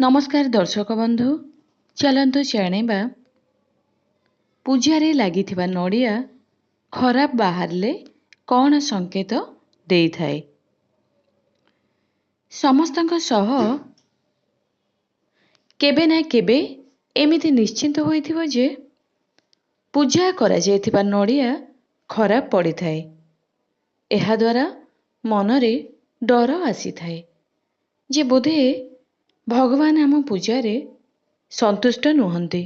नमस्कार दर्शक बंधु, चलतु जाणिबा पूजारे लागिथिबा नड़िया खराब बाहरले कौन संकेत देइथाए। समस्तଙ୍କ सह केबे ना केबे एमिति निश्चिंत होइथिबो जे पूजा करा जाइथिबा नड़िया खराब पड़िथाए। एहा द्वारा मनरे डर आसीथाए जे बोधे भगवान आम पूजारे संतुष्ट नुहंती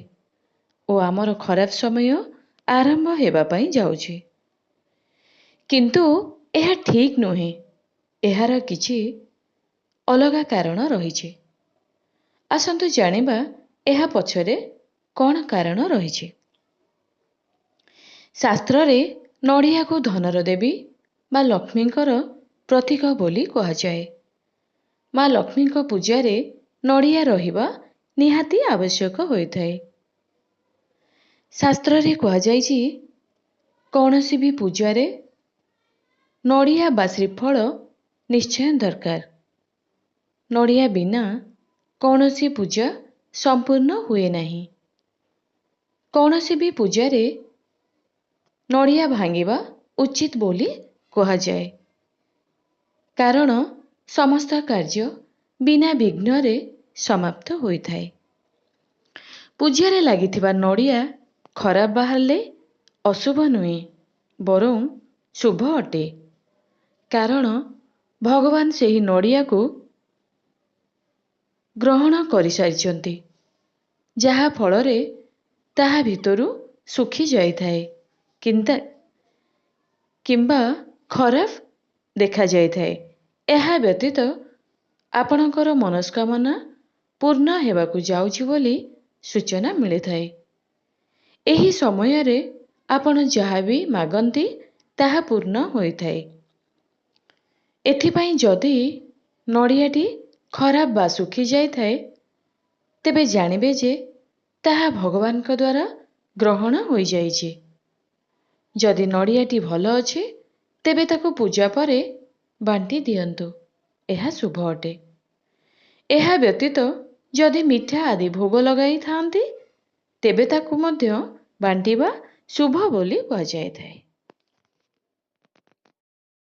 ओ आमर खराब समय आरंभ हेबा पई जाउछि। किंतु एहा ठीक नुहे, एहार किछि अलगा कारण रहिछि। आसंतु जानिबा एहा पछरे कौन कारण रहिछि। शास्त्र रे नड़िया को धनर देवी बा लक्ष्मींकर प्रतीक बोली कहा जाए। माँ लक्ष्मी को पूजारे नड़िया रहिबा निहाती आवश्यक होइथाए। शास्त्र रे कहा जाइछि कौनसी भी पूजारे नड़िया बा श्रीफल निश्चय दरकार। नड़िया बिना कौनसी पूजा संपूर्ण हुए नहीं। कौनसी भी पूजारे नड़िया भांगिबा उचित बोली कहा जाए, कारण समस्त कार्य बिना विघ्ନରେ समाप्त होइथाए। पूजारे लागिथिबा नड़िया खराब बाहरले अशुभ नुहे, बरं शुभ अटे, कारण भगवान सेही नड़िया को ग्रहण करि सारिचंती, जहा फलरे ताहा भितरु सुखी जाइथाए किंबा खराब देखा जाइथाए। एहा व्यतीत आपणकर मनस्कामना पूर्ण हेबाकु जाउछि बोली सूचना मिलिथाए। एही समयरे आपण जहा भी मागंती ताहा पूर्ण होइथाए। एथिपाई जदि नड़ियाटी खराब बा सुखी जाइथाए, तेबे जानिबे जे ताहा भगवानक द्वारा ग्रहण होई जाइछि। जदि नड़ियाटी भल अछि, तेबे ताकु पूजा परे बांटी दियंतु, एहा शुभ अटे। एहा व्यतीत जदि मिठा आदि भोग लगाई थांती, तेबे ताकु मध्य बांटीबा शुभ बोली कहा जाइथाए।